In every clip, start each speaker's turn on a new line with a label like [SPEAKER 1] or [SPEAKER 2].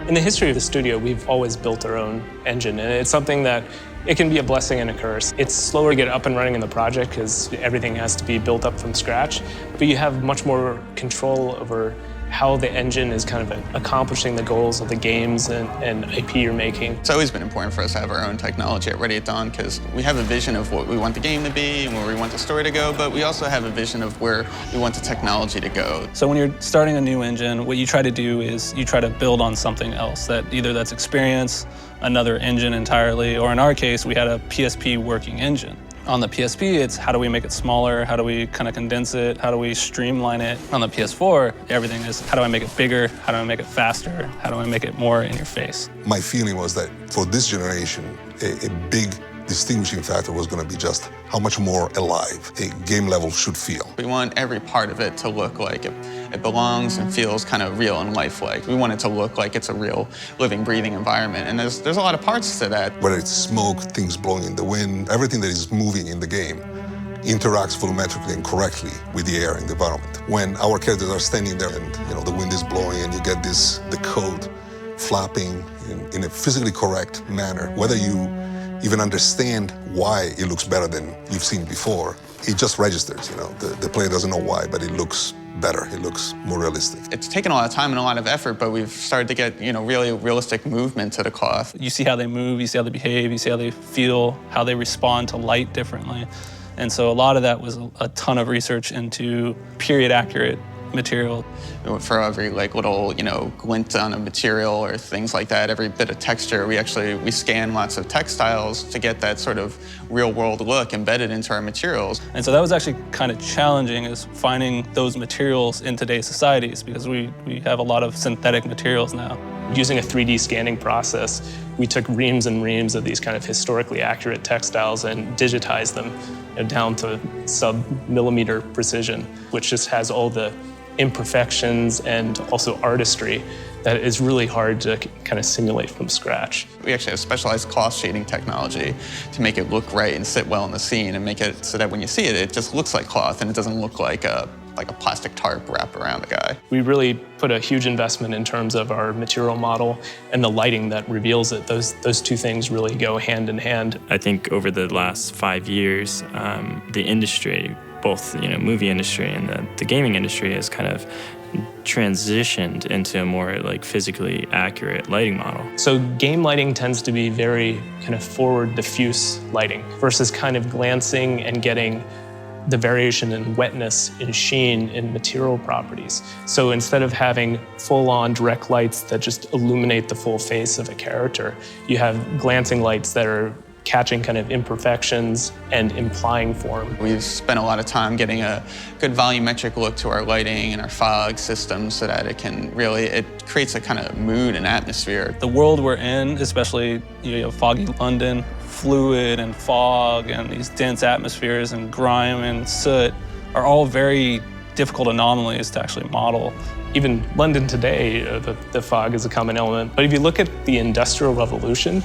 [SPEAKER 1] In the history of the studio, we've always built our own engine, and it's something that it can be a blessing and a curse. It's slower to get up and running in the project because everything has to be built up from scratch, but you have much more control over how the engine is kind of accomplishing the goals of the games and IP you're making.
[SPEAKER 2] It's always been important for us to have our own technology at Ready at Dawn because we have a vision of what we want the game to be and where we want the story to go, but we also have a vision of where we want the technology to go.
[SPEAKER 3] So when you're starting a new engine, what you try to do is you try to build on something else, that either that's experience, another engine entirely, or in our case, we had a PSP working engine. On the PSP, it's how do we make it smaller? How do we kind of condense it? How do we streamline it? On the PS4, everything is how do I make it bigger? How do I make it faster? How do I make it more in your face?
[SPEAKER 4] My feeling was that for this generation, a big distinguishing factor was going to be just how much more alive a game level should feel.
[SPEAKER 2] We want every part of it to look like it belongs and feels kind of real and lifelike. We want it to look like it's a real living, breathing environment. And there's a lot of parts to that.
[SPEAKER 4] Whether it's smoke, things blowing in the wind, everything that is moving in the game interacts volumetrically and correctly with the air in the environment. When our characters are standing there and the wind is blowing and you get the coat flapping in a physically correct manner, whether you even understand why it looks better than you've seen before, it just registers, The player doesn't know why, but it looks better. It looks more realistic.
[SPEAKER 2] It's taken a lot of time and a lot of effort, but we've started to get, really realistic movement to the cloth.
[SPEAKER 3] You see how they move, you see how they behave, you see how they feel, how they respond to light differently. And so a lot of that was a ton of research into period accurate material.
[SPEAKER 2] For every little, glint on a material or things like that, every bit of texture, we scan lots of textiles to get that sort of real world look embedded into our materials.
[SPEAKER 3] And so that was actually kind of challenging, is finding those materials in today's societies, because we have a lot of synthetic materials now.
[SPEAKER 1] Using a 3D scanning process, we took reams and reams of these kind of historically accurate textiles and digitized them down to sub-millimeter precision, which just has all the imperfections and also artistry that is really hard to kind of simulate from scratch.
[SPEAKER 2] We actually have specialized cloth shading technology to make it look right and sit well in the scene and make it so that when you see it, it just looks like cloth and it doesn't look like a plastic tarp wrapped around the guy.
[SPEAKER 1] We really put a huge investment in terms of our material model and the lighting that reveals it. Those two things really go hand in hand.
[SPEAKER 5] I think over the last 5 years, the industry, both movie industry and the gaming industry, has kind of transitioned into a more physically accurate lighting model.
[SPEAKER 1] So game lighting tends to be very kind of forward diffuse lighting versus kind of glancing and getting the variation in wetness, in sheen, in material properties. So instead of having full-on direct lights that just illuminate the full face of a character, you have glancing lights that are catching kind of imperfections and implying form.
[SPEAKER 2] We've spent a lot of time getting a good volumetric look to our lighting and our fog system so that it creates a kind of mood and atmosphere.
[SPEAKER 3] The world we're in, especially foggy London, fluid and fog and these dense atmospheres and grime and soot, are all very difficult anomalies to actually model.
[SPEAKER 1] Even London today, the fog is a common element. But if you look at the Industrial Revolution,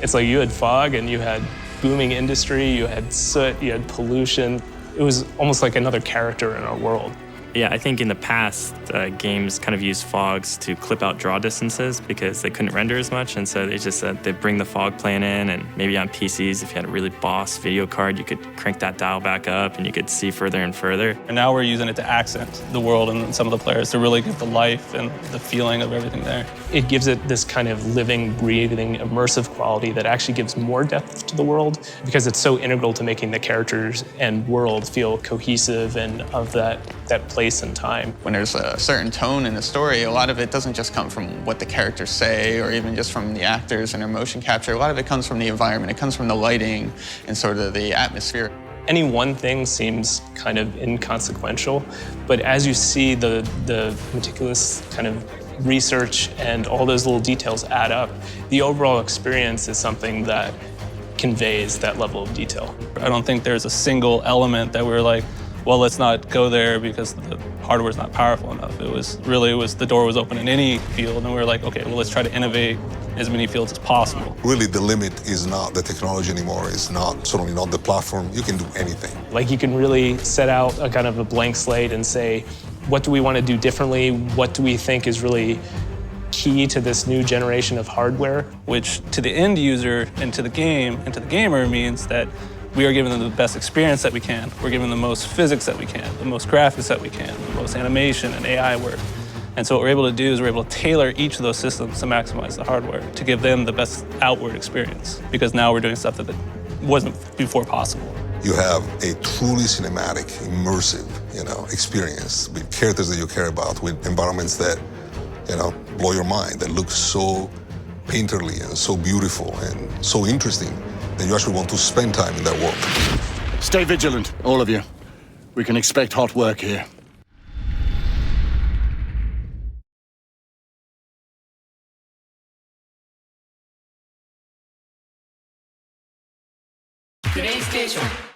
[SPEAKER 1] it's like you had fog and you had booming industry, you had soot, you had pollution. It was almost like another character in our world.
[SPEAKER 5] Yeah, I think in the past, games kind of used fogs to clip out draw distances because they couldn't render as much, and so they bring the fog plane in, and maybe on PCs, if you had a really boss video card, you could crank that dial back up and you could see further and further.
[SPEAKER 3] And now we're using it to accent the world and some of the players to really give the life and the feeling of everything there.
[SPEAKER 1] It gives it this kind of living, breathing, immersive quality that actually gives more depth to the world because it's so integral to making the characters and world feel cohesive and of that place and time.
[SPEAKER 2] When there's a certain tone in the story, a lot of it doesn't just come from what the characters say or even just from the actors and their motion capture. A lot of it comes from the environment. It comes from the lighting and sort of the atmosphere.
[SPEAKER 1] Any one thing seems kind of inconsequential, but as you see the meticulous kind of research and all those little details add up, the overall experience is something that conveys that level of detail.
[SPEAKER 3] I don't think there's a single element that we're like, well, let's not go there because the hardware's not powerful enough. It was the door was open in any field, and we were like, okay, well, let's try to innovate as many fields as possible.
[SPEAKER 4] Really, the limit is not the technology anymore. It's certainly not the platform. You can do anything.
[SPEAKER 1] Like you can really set out a kind of a blank slate and say, what do we want to do differently? What do we think is really key to this new generation of hardware.
[SPEAKER 3] Which to the end user and to the game and to the gamer means that we are giving them the best experience that we can. We're giving them the most physics that we can, the most graphics that we can, the most animation and AI work. And so what we're able to do is we're able to tailor each of those systems to maximize the hardware, to give them the best outward experience, because now we're doing stuff that wasn't before possible.
[SPEAKER 4] You have a truly cinematic, immersive, experience with characters that you care about, with environments that, blow your mind, that look so painterly and so beautiful and so interesting that you actually want to spend time in that world.
[SPEAKER 6] Stay vigilant, all of you. We can expect hot work here.
[SPEAKER 7] PlayStation